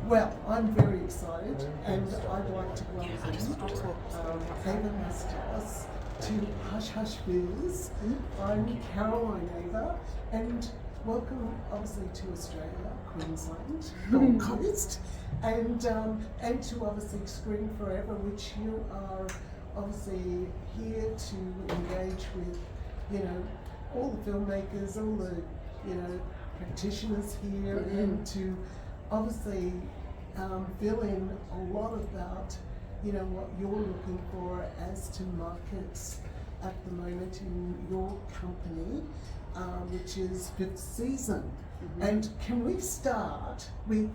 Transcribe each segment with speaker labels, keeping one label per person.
Speaker 1: Well, I'm very excited, and I'd like to welcome Ava Mustos to Hush Hush Biz. I'm Caroline Ava, and welcome, obviously, to Australia, Queensland, Gold Coast, and to obviously Screen Forever, which you are obviously here to engage with, all the filmmakers, all the, practitioners here, and to obviously fill in a lot about what you're looking for as to markets at the moment in your company, which is 5th season. And can we start with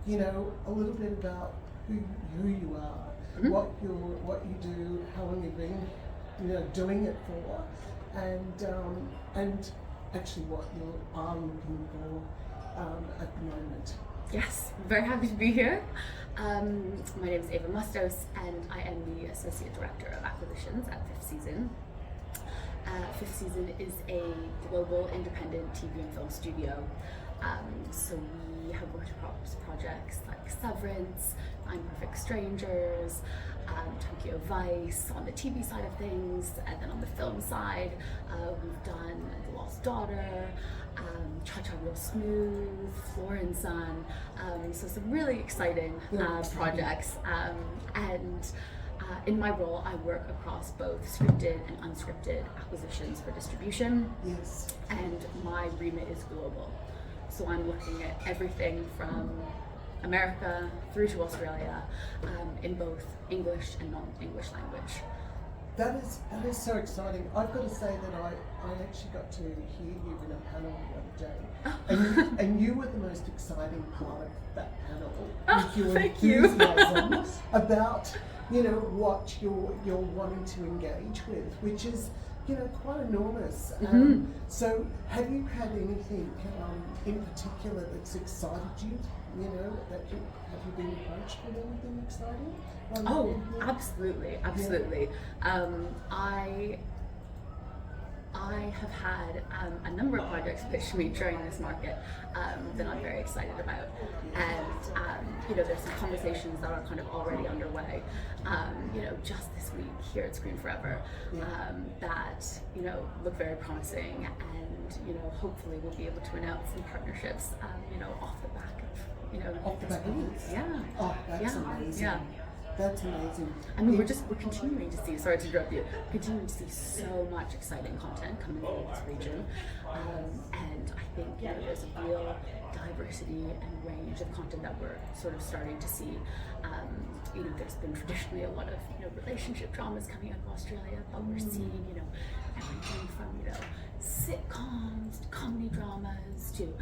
Speaker 1: a little bit about who you are, what you do, how long you've been doing it for, and actually what you are looking for at the moment.
Speaker 2: Yes, very happy to be here. My name is Ava Mustos, and I am the Associate Director of Acquisitions at 5th Season. 5th Season is a global independent TV and film studio. So we have worked across projects like Severance, Nine Perfect Strangers, Tokyo Vice on the TV side of things, and then on the film side, we've done The Lost Daughter, Cha Cha Real Smooth, Floor and Sun, so some really exciting projects. In my role, I work across both scripted and unscripted acquisitions for distribution.
Speaker 1: Yes.
Speaker 2: And my remit is global. So I'm looking at everything from America through to Australia, in both English and non-English language.
Speaker 1: That is so exciting. I've got to say that I actually got to hear you in a panel the other day, and you were the most exciting part of that panel with your enthusiasm about what you're wanting to engage with, which is quite enormous. So have you had anything in particular that's excited you? Have you been approached with anything exciting?
Speaker 2: Absolutely. I have had a number of projects pitched to me during this market that I'm very excited about, and there's some conversations that are kind of already underway. Just this week here at Screen Forever, that look very promising, and hopefully we'll be able to announce some partnerships, off the back of
Speaker 1: Off the back of this?
Speaker 2: Yeah.
Speaker 1: Oh, that's amazing.
Speaker 2: Yeah.
Speaker 1: That's amazing.
Speaker 2: I mean, we're continuing to see, sorry to interrupt you, continuing to see so much exciting content coming from this region. And I think there's a real diversity and range of content that we're sort of starting to see. There's been traditionally a lot of relationship dramas coming out of Australia, but we're seeing everything from sitcoms to comedy dramas to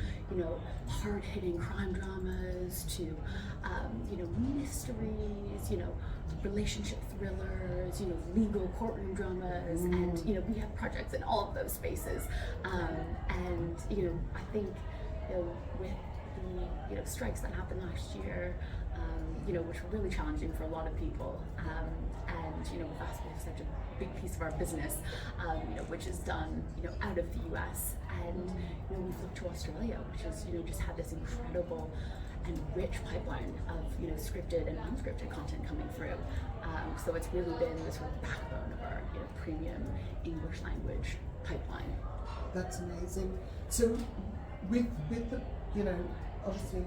Speaker 2: hard-hitting crime dramas to mysteries, relationship thrillers, legal courtroom dramas, and we have projects in all of those spaces. And I think with the strikes that happened last year, which were really challenging for a lot of people, and with us we have such a big piece of our business, which is done out of the US, and we've looked to Australia, which has just had this incredible and rich pipeline of scripted and unscripted content coming through. So it's really been the sort of backbone of our premium English language pipeline.
Speaker 1: That's amazing. So with the obviously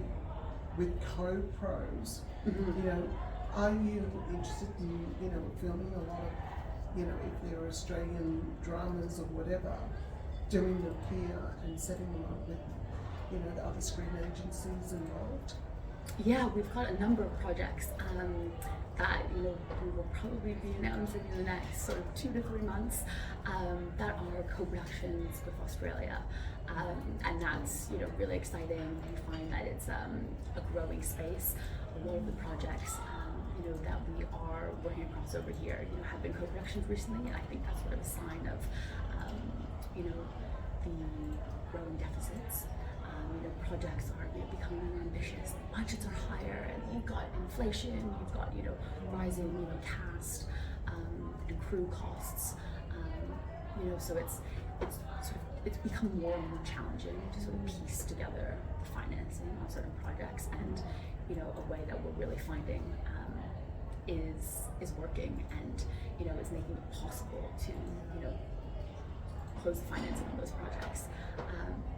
Speaker 1: with co-pros, are you interested in filming a lot of if there are Australian dramas or whatever, doing them here and setting them up with the other screen agencies involved?
Speaker 2: Yeah, we've got a number of projects that we will probably be announcing in the next sort of 2 to 3 months that are co-productions with Australia, and that's really exciting. We find that it's a growing space. A lot of the projects that we are working across over here have been co-productions recently, and I think that's sort of a sign of the growing deficits. Projects are becoming more ambitious, budgets are higher, and you've got inflation, you've got rising cast and crew costs. So it's become more and more challenging to sort of piece together the financing on certain projects, and you know, a way that we're really finding is working, and you know, is making it possible to, you know, close the financing on those projects,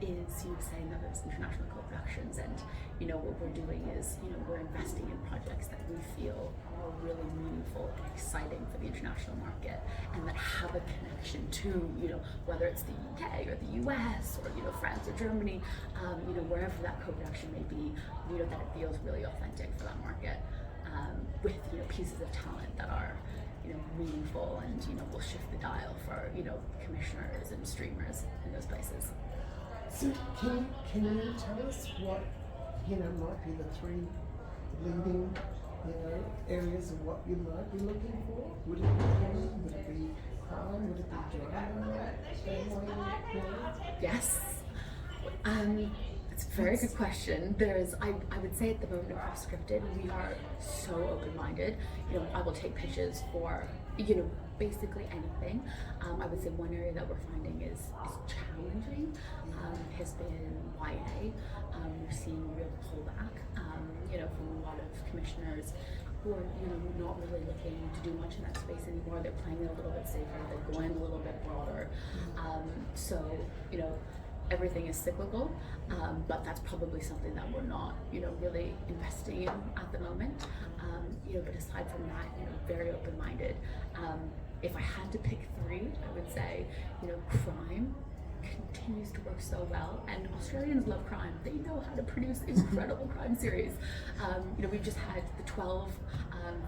Speaker 2: is, you know, setting up those international co-productions. And you know, what we're doing is, you know, we're investing in projects that we feel are really meaningful and exciting for the international market, and that have a connection to, you know, whether it's the UK or the US or, you know, France or Germany, you know, wherever that co-production may be, you know, that it feels really authentic for that market, with, you know, pieces of talent that are, you know, meaningful, and you know, will shift the dial for, you know, commissioners and streamers in those places.
Speaker 1: So can you tell us what, you know, might be the three leading, you know, areas of what you might be looking for? Would it be comedy? Would it be crime? Would it be drama? Family? You know?
Speaker 2: Yes. It's a very good question. I would say at the moment across scripted, we are so open-minded. You know, I will take pitches for, you know, basically anything. I would say one area that we're finding is challenging has been YA. We're seeing real pullback, you know, from a lot of commissioners who are, you know, not really looking to do much in that space anymore. They're playing it a little bit safer. They're going a little bit broader. So, you know, everything is cyclical, but that's probably something that we're not, you know, really investing in at the moment. You know, but aside from that, you know, very open-minded. If I had to pick three, I would say, you know, crime continues to work so well, and Australians love crime. They know how to produce incredible crime series. You know, we've just had the 12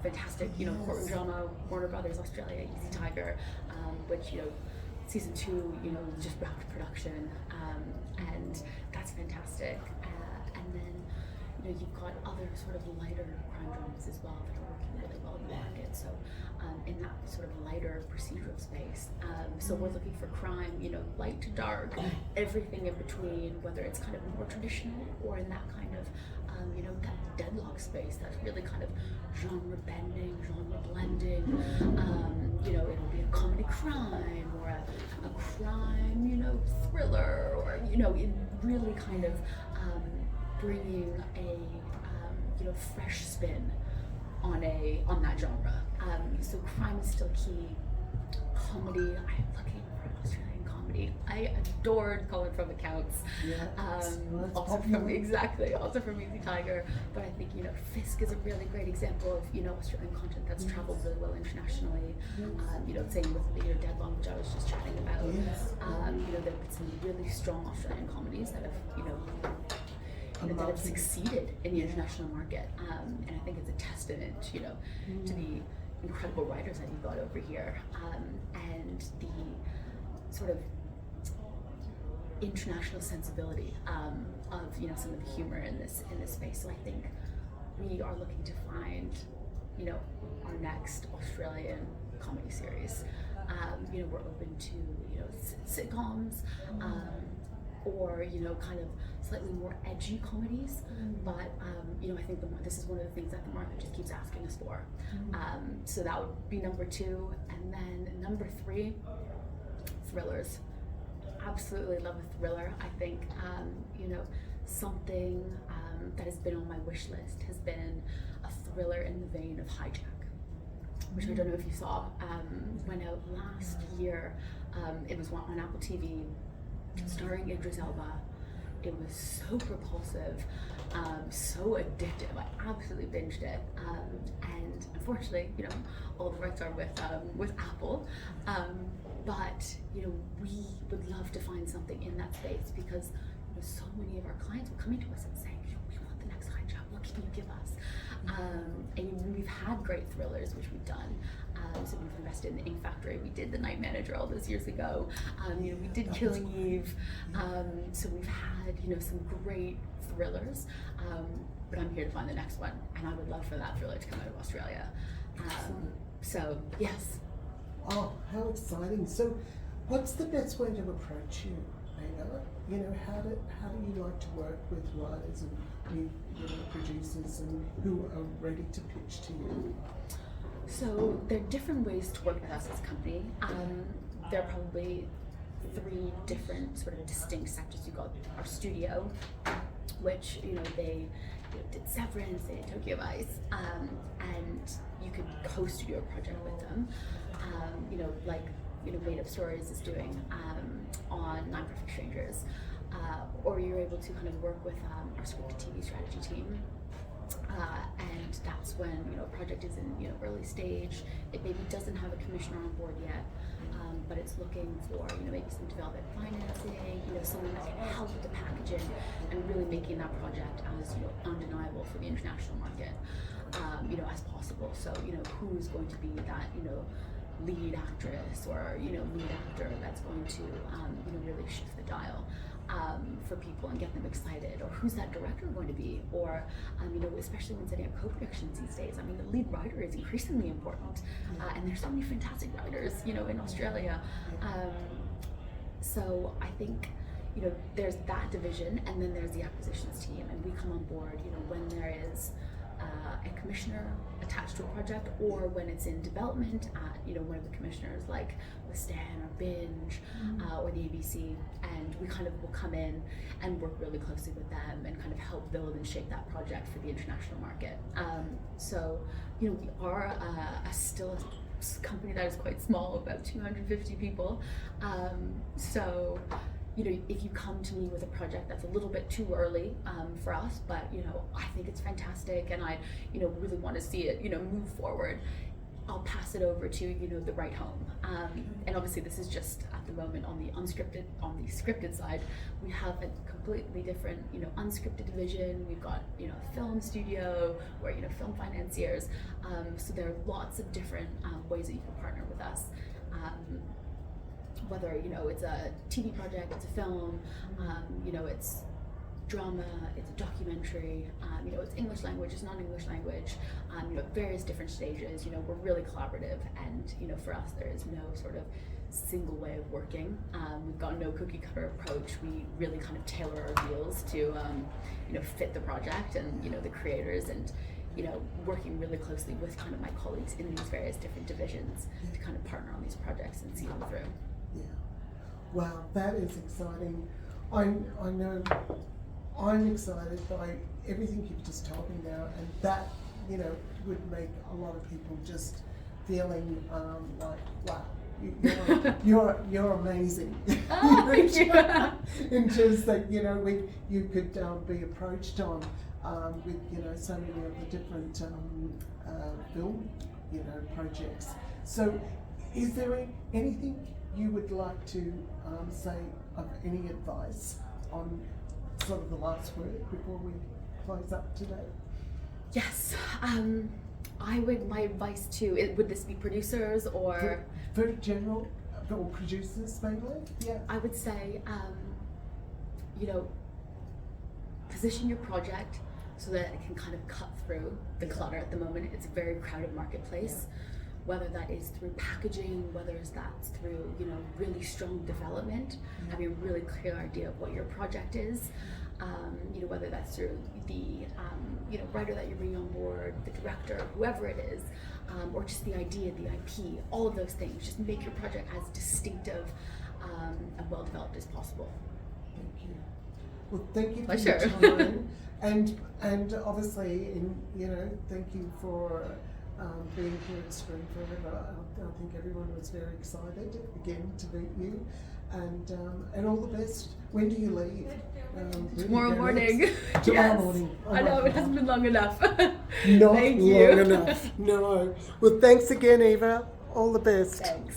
Speaker 2: fantastic, you know, courtroom drama, Warner Brothers Australia, Easy Tiger, which, you know, season 2, you know, just wrapped production, and that's fantastic. And then, you know, you've got other sort of lighter crime dramas as well that are working really well in the market. So in that sort of lighter procedural space. So we're looking for crime, you know, light to dark, everything in between, whether it's kind of more traditional or in that kind of, you know, that deadlock space that's really kind of genre bending, genre blending. You know, it'll be a comedy crime or a crime, you know, thriller, or, you know, in really kind of bringing a, you know, fresh spin on that genre. So crime is still key. Comedy, I'm looking for an Australian comedy. I adored Colin from Accounts. Also from Easy Tiger. But I think, you know, Fisk is a really great example of, you know, Australian content that's traveled really well internationally. You know, same with, you know, Deadlong, which I was just chatting about. You know, there have been some really strong Australian comedies that have, you know, that have succeeded in the international market, and I think it's a testament, you know, to the incredible writers that you've got over here, and the sort of international sensibility of, you know, some of the humor in this space. So I think we are looking to find, you know, our next Australian comedy series. You know, we're open to, you know, sitcoms. Or, you know, kind of slightly more edgy comedies, but you know, I think this is one of the things that the market just keeps asking us for. So that would be number 2, and then number 3, thrillers. Absolutely love a thriller. I think you know, something that has been on my wish list has been a thriller in the vein of Hijack, which I don't know if you saw. Went out last year. It was on Apple TV. Starring Idris Elba. It was so propulsive, so addictive. I absolutely binged it, and unfortunately, you know, all the rights are with Apple. But you know, we would love to find something in that space, because, you know, so many of our clients were coming to us and saying, you know, we want the next Hijack. What can you give us? And we've had great thrillers, which we've done. So we've invested in the Ink Factory. We did The Night Manager all those years ago. You know, we did Killing Eve. So we've had, you know, some great thrillers. But I'm here to find the next one, and I would love for that thriller to come out of Australia. So yes.
Speaker 1: Oh, how exciting! So, what's the best way to approach you, Ava? You know, how do you like to work with writers and you know, producers and who are ready to pitch to you?
Speaker 2: So there are different ways to work with us as a company. There are probably 3 different sort of distinct sectors. You've got our studio, which, you know, they did Severance, they did Tokyo Vice, and you could co-studio a project with them. Like Made Up Stories is doing on Nine Perfect Strangers, or you're able to kind of work with our scripted TV strategy team. And that's when a project is in early stage. It maybe doesn't have a commissioner on board yet, but it's looking for maybe some development financing, someone that can help with the packaging and really making that project as undeniable for the international market, as possible. So who's going to be that lead actress or lead actor that's going to really shift the dial for people and get them excited, or who's that director going to be, or especially when setting up co-productions these days. I mean, the lead writer is increasingly important, and there's so many fantastic writers in Australia. So I think there's that division, and then there's the acquisitions team, and we come on board when there is a commissioner attached to a project, or when it's in development at one of the commissioners, like with Stan or Binge or the ABC, and we kind of will come in and work really closely with them and kind of help build and shape that project for the international market. So we are still a company that is quite small, about 250 people. So if you come to me with a project that's a little bit too early for us, but I think it's fantastic and I really want to see it move forward, I'll pass it over to the right home. And obviously this is just at the moment on the unscripted. On the scripted side, we have a completely different unscripted division. We've got a film studio or film financiers. So there are lots of different ways that you can partner with us. Whether it's a TV project, it's a film, it's drama, it's a documentary, it's English language, it's non-English language, various different stages. We're really collaborative, and for us there is no sort of single way of working. We've got no cookie cutter approach. We really kind of tailor our deals to fit the project and the creators, and working really closely with kind of my colleagues in these various different divisions to kind of partner on these projects and see them through.
Speaker 1: Yeah. Wow, that is exciting. I know I'm excited by everything you've just told me now, and that would make a lot of people just feeling like, wow, you're amazing.
Speaker 2: Oh, thank you.
Speaker 1: In terms that you could be approached on with so many of the different film projects. So, is there anything you would like to say of any advice on sort of the last word before we close up today?
Speaker 2: Yes, my advice to, would this be producers or?
Speaker 1: For general, or producers mainly, yeah.
Speaker 2: I would say, position your project so that it can kind of cut through the clutter at the moment. It's a very crowded marketplace. Yeah. Whether that is through packaging, whether that's through really strong development, having a really clear idea of what your project is, whether that's through the writer that you're bringing on board, the director, whoever it is, or just the idea, the IP, all of those things. Just make your project as distinctive and well developed as possible.
Speaker 1: Thank you. Well, thank you for
Speaker 2: Pleasure.
Speaker 1: your time, and obviously, thank you for being here at Screen Forever. I think everyone was very excited again to meet you, and all the best. When do you leave?
Speaker 2: Tomorrow morning.
Speaker 1: Tomorrow
Speaker 2: Yes.
Speaker 1: morning. Oh,
Speaker 2: I know, it hasn't been long enough.
Speaker 1: Not
Speaker 2: Thank
Speaker 1: long
Speaker 2: you.
Speaker 1: enough. No. Well, thanks again, Eva. All the best.
Speaker 2: Thanks.